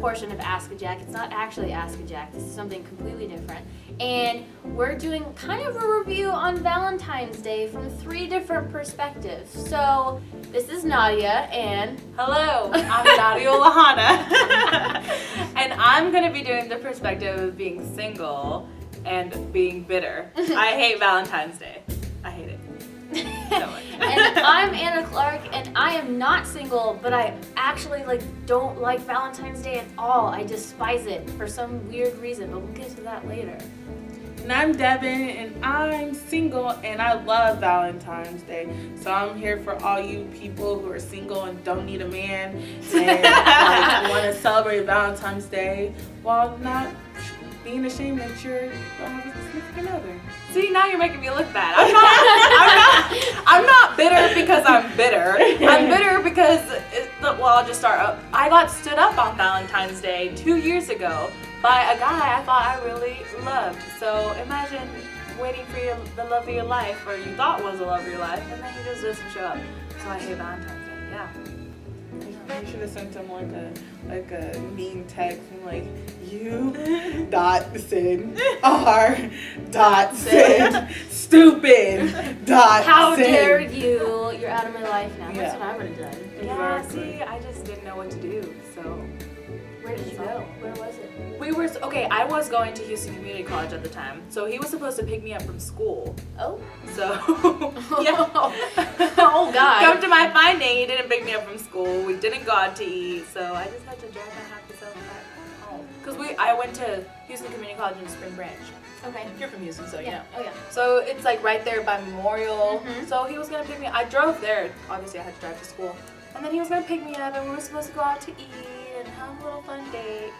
portion of Ask a Jack. It's not actually Ask a Jack. This is something completely different. And we're doing kind of a review on Valentine's Day from 3 different perspectives. So this is Nadia and... Hello, I'm Nadia Oulahna. And I'm going to be doing the perspective of being single and being bitter. I hate Valentine's Day. I hate it. So much. And I'm Anna Clarke, and I am not single, but I actually don't like Valentine's Day at all. I despise it for some weird reason, but we'll get to that later. And I'm Devin, and I'm single, and I love Valentine's Day. So I'm here for all you people who are single and don't need a man and want to celebrate Valentine's Day while not being ashamed that you're a significant other. See, now you're making me look bad. I'm not bitter because I'm bitter. I'm bitter because, I'll just start up. I got stood up on Valentine's Day 2 years ago by a guy I thought I really loved. So imagine waiting for the love of your life, or you thought was the love of your life, and then he just doesn't show up. So I hate Valentine's Day, yeah. You should have sent him like a mean text and you sin stupid How sin. dare you? You're out of my life now. That's what I would have done. Yeah, Exactly. see, I just didn't know what to do, so. Where did you go? Where was it? I was going to Houston Community College at the time, so he was supposed to pick me up from school. Oh. So, yeah. Oh, God. Come to my finding, he didn't pick me up from school. We didn't go out to eat, so I just had to drive my happy self back home. Because I went to Houston Community College in Spring Branch. Okay. You're from Houston, so you know. Oh, yeah. So it's right there by Memorial. Mhm. So he was going to pick me up. I drove there. Obviously, I had to drive to school. And then he was going to pick me up, and we were supposed to go out to eat and have a little fun date.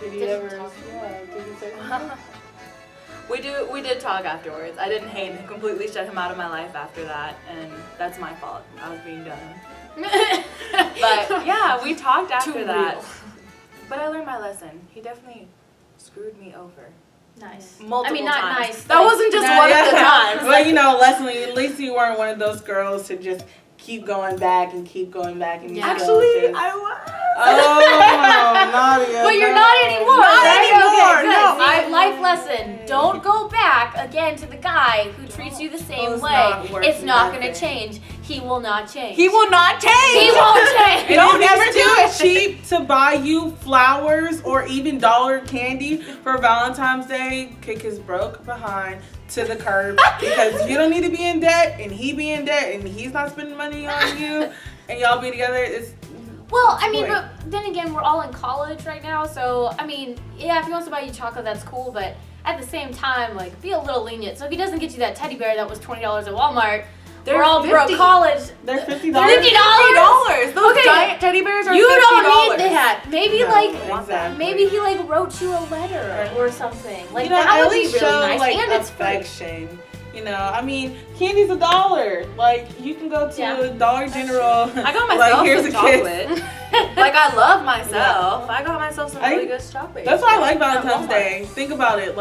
Did Did you ever? talk? Yeah. Did you say something? We did talk afterwards. I didn't hate him, completely shut him out of my life after that, and that's my fault. I was being dumb. But yeah, we talked after that. Real. But I learned my lesson. He definitely screwed me over. Nice. Multiple not times. nice. That wasn't just one of the times. Well, Leslie, at least you weren't one of those girls to just keep going back and keep going back. And Actually, I was. Oh, Nadia. But you're not anymore. Not right? anymore, Okay, no. good. See, life lesson. Don't go back again to the guy who treats you the same it's way. not worth It's not going to nothing. change. He will not change. He will not change. He won't change. Don't ever ever do too it. cheap to buy you flowers or even dollar candy for Valentine's Day. Kick his broke behind to the curb because you don't need to be in debt and he be in debt and he's not spending money on you and y'all be together. Well, I mean, Wait. but then again, we're all in college right now, so, I mean, yeah, if he wants to buy you chocolate, that's cool, but at the same time, be a little lenient. So if he doesn't get you that teddy bear that was $20 at Walmart, we're all broke 50. college. They're $50. $50. Those Okay. giant teddy bears are You $50. don't need that. Maybe, Exactly. maybe he, wrote you a letter or something. At That would be least really show nice, and it's free. affection. I mean, candy's $1. You can go to Dollar General. I got myself here's some a kiss. chocolate. I love myself. I got myself some really good strawberries. That's why I like at Valentine's Walmart. Day. Think about it.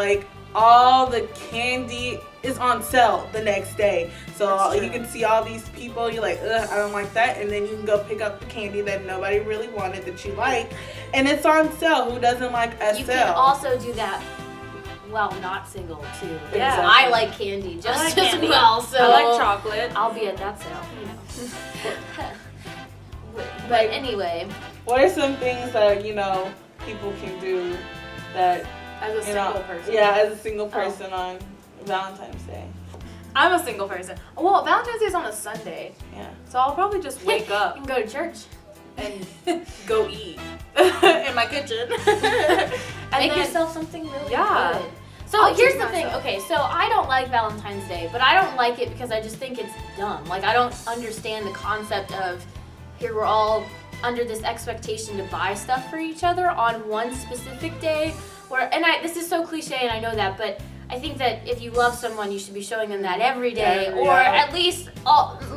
All the candy is on sale the next day. So That's true. you can see all these people. You're like, ugh, I don't like that. And then you can go pick up the candy that nobody really wanted that you like. And it's on sale. Who doesn't like a You sale? can also do that while not single, too. Yeah. So I like candy just I like as candy. well, so... I like chocolate. I'll be at that sale, But anyway, What are some things that, people can do that, As a single person. Yeah, as a single person on Valentine's Day. I'm a single person. Well, Valentine's Day is on a Sunday, Yeah. so I'll probably just wake you up can go to church. and go eat in my kitchen. And Make then- yourself something really Yeah. good. So I'll here's treat the thing. myself. Okay, so I don't like Valentine's Day, but I don't like it because I just think it's dumb. I don't understand the concept of here we're all under this expectation to buy stuff for each other on one specific day. This is so cliche, and I know that, but I think that if you love someone, you should be showing them that every day, or at least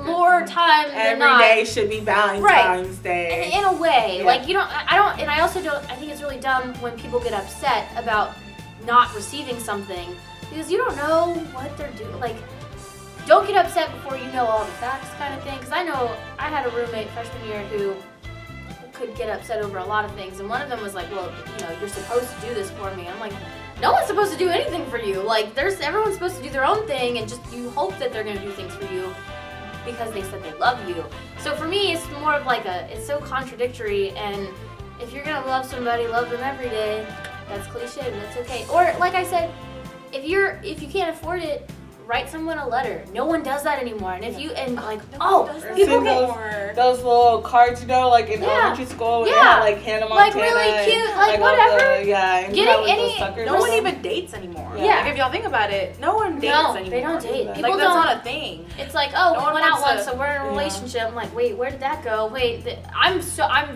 more time than not. Every day should be Valentine's Day. In a way, Yeah. I also don't. I think it's really dumb when people get upset about not receiving something because you don't know what they're doing. Don't get upset before you know all the facts, kind of thing. Because I know I had a roommate freshman year who could get upset over a lot of things, and one of them was like, well, you know, you're supposed to do this for me. I'm like, no one's supposed to do anything for you. Like, everyone's supposed to do their own thing, and just you hope that they're gonna do things for you because they said they love you. So for me, it's more of like it's so contradictory, and if you're gonna love somebody, love them every day. That's cliche, but that's okay. Or like I said, if you can't afford it, write someone a letter. No one does that anymore. And if you people get those little cards, you know, like in elementary school, when they had like Hannah Montana, like really cute, like all whatever. And getting any. No one even dates anymore. Yeah. Like if y'all think about it, no one dates anymore. They don't date. Like People that's not a thing. It's like, No we one went out wants once, so we're in a relationship. I'm like, wait, where did that go? Wait, I'm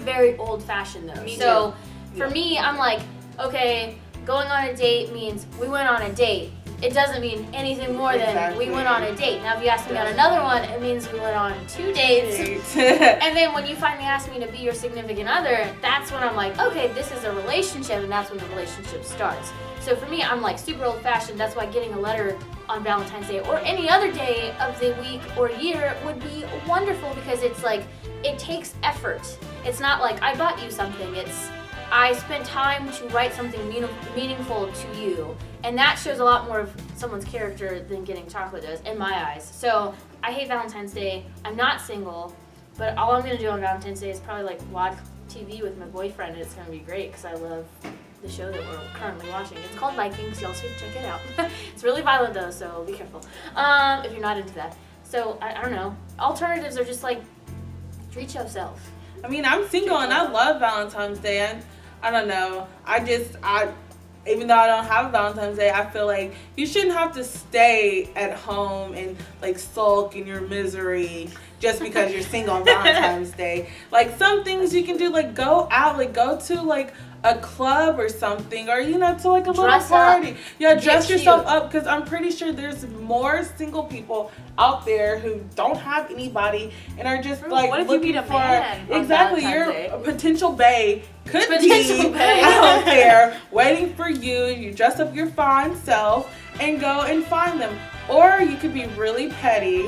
very old fashioned though. Me so too. for me, I'm like, okay, going on a date means we went on a date. It doesn't mean anything more than we went on a date. Now, if you ask me on another one, it means we went on 2 dates. And then when you finally ask me to be your significant other, that's when I'm like, okay, this is a relationship, and that's when the relationship starts. So for me, I'm like super old-fashioned. That's why getting a letter on Valentine's Day or any other day of the week or year would be wonderful, because it's like, it takes effort. It's not like I bought you something. It's I spent time to write something meaningful to you. And that shows a lot more of someone's character than getting chocolate does, in my eyes. So I hate Valentine's Day. I'm not single, but all I'm going to do on Valentine's Day is probably like watch TV with my boyfriend, and it's going to be great because I love the show that we're currently watching. It's called Vikings. Y'all should check it out. It's really violent though, so be careful if you're not into that. So I don't know. Alternatives are just like, treat yourself. I mean, I'm single and I love Valentine's Day. I don't know. Even though I don't have Valentine's Day, I feel like you shouldn't have to stay at home and like sulk in your misery just because you're single on Valentine's Day. Like some things you can do, like go out, like go to like a club or something, or to like a little party. Up. Yeah, dress yourself up, because I'm pretty sure there's more single people out there who don't have anybody and are just like what if looking you meet a for man exactly on your potential bae could be out there waiting for you. You dress up your fine self and go and find them. Or you could be really petty,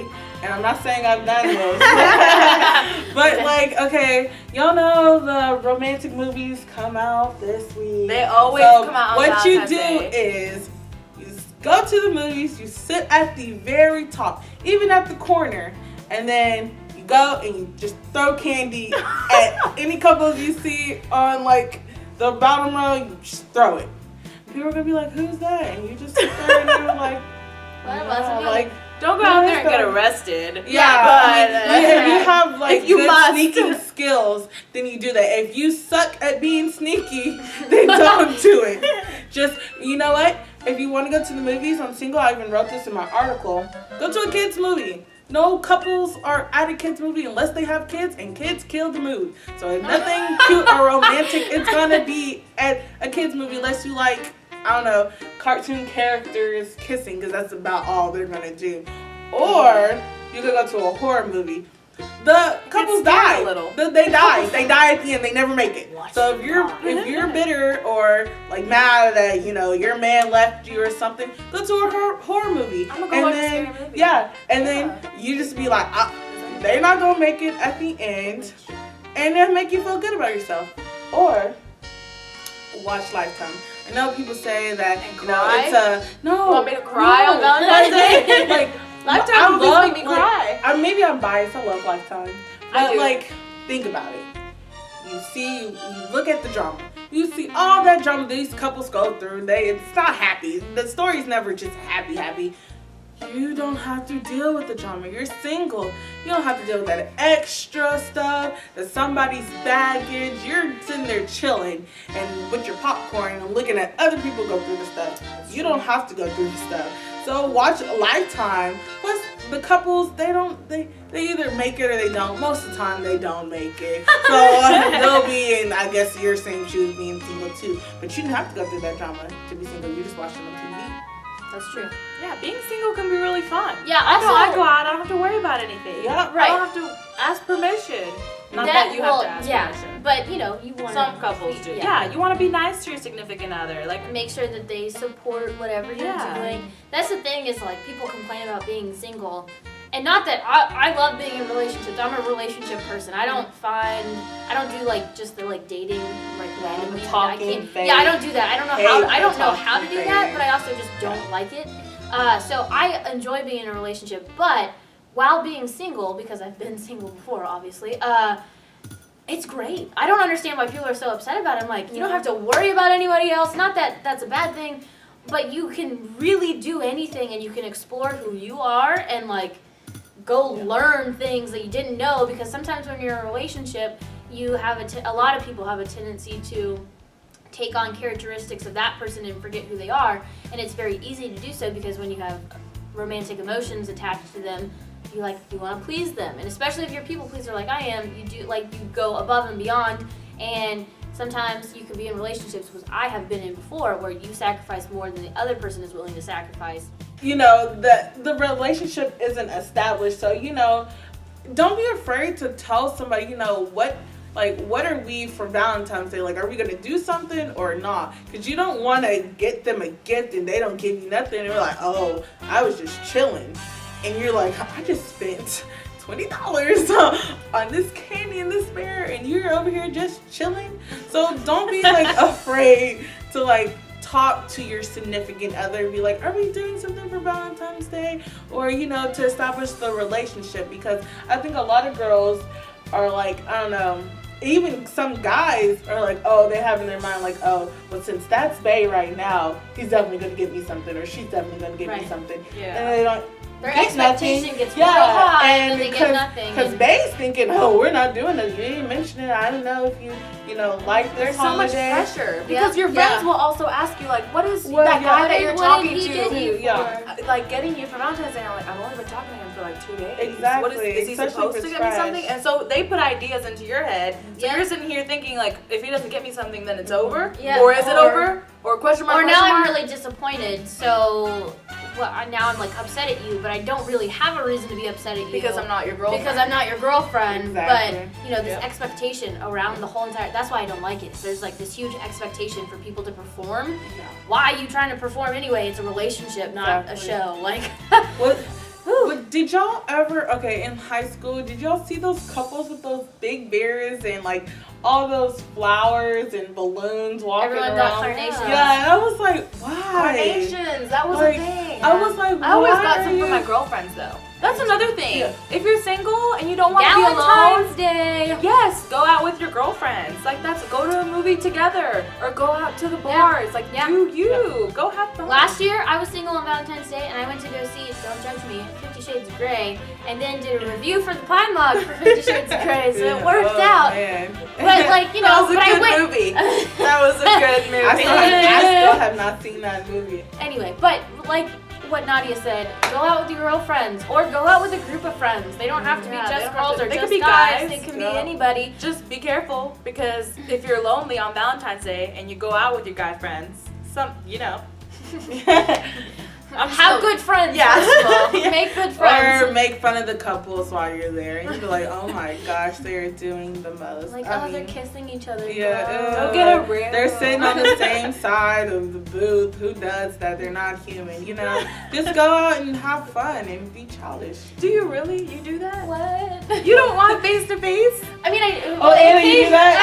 and I'm not saying I've done this, but like, okay, y'all know the romantic movies come out this week. They always come out on what you Valentine's do Day. is you go to the movies, you sit at the very top, even at the corner, and then you go and you just throw candy at any couples you see on like the bottom row. You just throw it. People are gonna be like, "Who's that?" And you just sit there and you're like, Well, don't go out there and get arrested. Yeah, but if you have like if you good sneaking skills, then you do that. If you suck at being sneaky, then don't do it. Just, you know what? If you want to go to the movies, I'm single. I even wrote this in my article. Go to a kids movie. No couples are at a kids movie unless they have kids, and kids kill the mood. So if nothing cute or romantic, it's gonna be at a kids movie unless you like, I don't know, cartoon characters kissing, because that's about all they're gonna do. Or you could go to a horror movie. The couples die. They die. They die at the end. They never make it. So if you're bitter or like mad that your man left you or something, go to a horror movie. I'm gonna go watch a scary movie. Yeah, and then you just be like, they're not gonna make it at the end, and then make you feel good about yourself. Or watch Lifetime. I know people say that it's no. You want me to cry on Valentine's Day? Like Lifetime makes me cry. Maybe I'm biased. I love Lifetime, but like think about it. You look at the drama. You see all that drama these couples go through. It's not happy. The story's never just happy. You don't have to deal with the drama. You're single. You don't have to deal with that extra stuff, that somebody's baggage. You're sitting there chilling and with your popcorn and looking at other people go through the stuff. You don't have to go through the stuff. So watch Lifetime. Plus the couples, they either make it or they don't. Most of the time they don't make it. So they'll be in, I guess, your same shoes being single too. But you don't have to go through that drama to be single. You just watch them on TV. That's true. Yeah, being single can be really fun. Yeah, I go out, I don't have to worry about anything. Yeah, right. I don't have to ask permission. Not that you have to ask permission. But you want some couples do. Yeah, you want to be nice to your significant other. Like make sure that they support whatever you're doing. That's the thing is like people complain about being single, And not that I love being in relationships. I'm a relationship person. I don't do like just the like dating like randomly. Talking phase. Yeah, I don't do that. I don't know how to do that, phase. but I also just don't like it. So I enjoy being in a relationship, but while being single, because I've been single before, obviously, it's great. I don't understand why people are so upset about it. I'm like, you don't have to worry about anybody else. Not that that's a bad thing, but you can really do anything and you can explore who you are and like go learn things that you didn't know, because sometimes when you're in a relationship, you have a lot of people have a tendency to take on characteristics of that person and forget who they are, and it's very easy to do so because when you have romantic emotions attached to them, you want to please them, and especially if you're a people pleaser like I am, you go above and beyond, and sometimes you can be in relationships, which I have been in before, where you sacrifice more than the other person is willing to sacrifice. You know, the relationship isn't established, so don't be afraid to tell somebody, what are we for Valentine's Day? Like, are we going to do something or not? Because you don't want to get them a gift and they don't give you nothing. And you're like, oh, I was just chilling. And you're like, I just spent $20 on this candy and this bear, and you're over here just chilling. So don't be afraid to talk to your significant other and be like, are we doing something for Valentine's Day? Or, to establish the relationship, because I think a lot of girls are like, I don't know, even some guys are like, oh, they have in their mind like, oh, well, since that's Bae right now, he's definitely going to give me something, or she's definitely going to give me something. Yeah. And they don't Their get expectation nothing. gets real high and they get nothing. Because Bae's thinking, oh, we're not doing this. You didn't mention it. I don't know if you, like this There's so much holiday. pressure because your friends will also ask you, like, what is that yeah. guy that you're What talking did he to? get you for? Like, getting you for Valentine's Day, I'm like, I've only been talking to him for like 2 days. Exactly. What is he Especially supposed if to it's get me fresh. something? And so they put ideas into your head. So Yeah. you're sitting here thinking, like, if he doesn't get me something, then it's over? Yeah. Or is it over? Or question mark, Or question now I'm mark? really disappointed, so now I'm upset at you, but I don't really have a reason to be upset at you. Because I'm not your girlfriend. Because I'm not your girlfriend. Exactly. But, this expectation around the whole entire, that's why I don't like it. There's this huge expectation for people to perform. Yeah. Why are you trying to perform anyway? It's a relationship, not a show. What did y'all ever, in high school, did y'all see those couples with those big bears and all those flowers and balloons walking Everyone around? got carnations. Yeah, I was like, why? Carnations, that was a thing. I was like, I always why got are some for you- my girlfriends though. That's another thing. Yeah. If you're single and you don't want to be alone, Valentine's Day. yes, go out with your girlfriends. Go to a movie together or go out to the bars. Do you. Go have fun. Last year, I was single on Valentine's Day, and I went to go see, don't judge me, 50 Shades of Grey, and then did a review for the Pine Mug for 50 Shades of Grey, so it worked out. Man. But, that was a but I good went. movie. That was a good movie. I still have not seen that movie. Anyway, but what Nadia said, go out with your girlfriends, or go out with a group of friends. They don't have to be Yeah, they just don't have girls to- or they just could be guys. guys. They can Yeah. be anybody. Just be careful, because if you're lonely on Valentine's Day and you go out with your guy friends, Have good friends, Yeah. first of all. Yeah. Make good friends. Or make fun of the couples while you're there. And you'd be like, oh my gosh, they're doing the most. They're kissing each other. Yeah, girl. Don't get a real. They're sitting on the same side of the booth. Who does that? They're not human, Just go out and have fun and be childish. Do you really? You do that? What? You don't want face to face? I mean, Anna, you do that?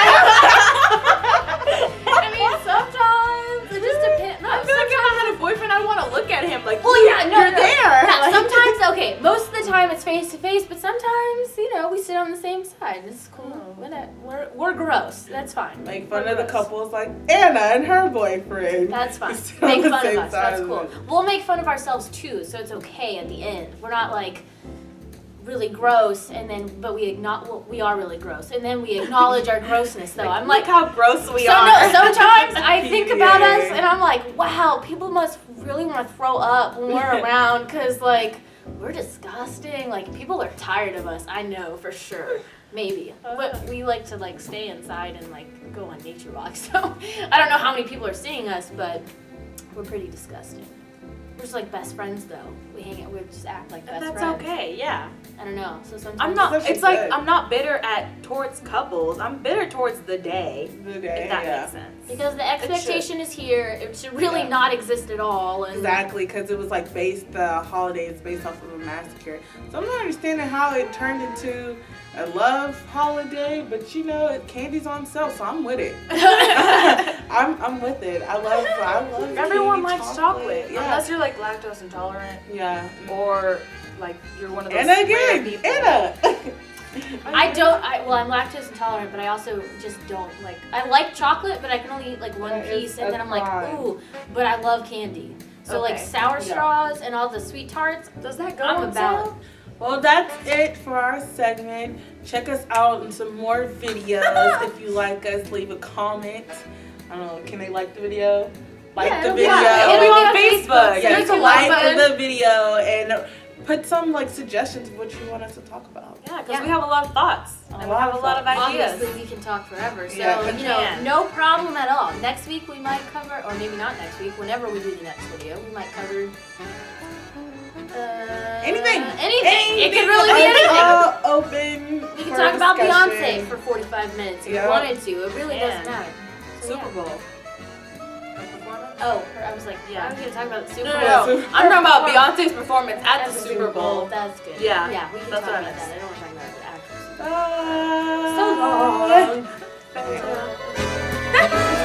I mean, sometimes it just depends. No, I feel like if I had a boyfriend, I'd want to look at him like, well, yeah, no, you're there. Yeah, sometimes, okay, most of the time it's face to face, but sometimes, we sit on the same side. It's cool. Whatever. We're gross. That's fine. Make fun of the couples like Anna and her boyfriend. That's fine. Sit on Make the fun of same us. side That's of cool. it. We'll make fun of ourselves too, so it's okay at the end. We're not really gross, but we are really gross, and then we acknowledge our grossness. Though I'm Look how gross we are. No, sometimes I think about us Yeah. and I'm like, wow, people must really want to throw up when we're around, because we're disgusting. People are tired of us. I know for sure. Maybe, but we like to stay inside and go on nature walks. So I don't know how many people are seeing us, but we're pretty disgusting. just like best friends though. We hang out. We just act like best That's friends. okay. Yeah. I don't know. So sometimes I'm not. That's It's like good. I'm not bitter towards couples. I'm bitter towards the day. The day, If that yeah. makes sense. because the expectation is here. It should really Yeah. not exist at all. And Exactly, because it was like the holiday is based off of a massacre. So I'm not understanding how it turned into a love holiday, but you know, candy's on sale, so I'm with it. I'm with it. I love Everyone candy, likes chocolate, Yeah. unless you're like lactose intolerant Yeah. or like you're one of those And rare again, people. Anna. I'm lactose intolerant, but I also just don't like. I like chocolate, but I can only eat like one That is piece, and a then I'm like, crime. ooh. But I love candy. So like Okay. sour Yeah. straws and all the sweet tarts. Does that go I'm on about sale? Well, that's it for our segment. Check us out in some more videos. If you like us, leave a comment. I don't know, can they like the video? Like Yeah, the it'll be video. on- It'll be on on Facebook. Yeah, Click to the like like button. the video and put some like suggestions of what you want us to talk about. Yeah, because Yeah. we have a lot of thoughts and we have a lot of ideas. Obviously, we can talk forever. So, Yeah, we you know, can. no problem at all. Next week we might cover, or maybe not next week, whenever we do the next video, we might cover Anything. Anything. It could really be anything. All open. We can for talk about discussion. Beyonce for 45 minutes if Yeah. we wanted to. It really Man. doesn't matter. So, Super yeah. Bowl. Oh, I was like, Yeah. I was going to talk about the Super No, Bowl. no, no. Super I'm talking about Bowl. Beyonce's performance at the Super Bowl. That's good. Yeah, Yeah, we can that's talk what I about missed. that. I don't want to talk about the actress. Bye. So long. Bye.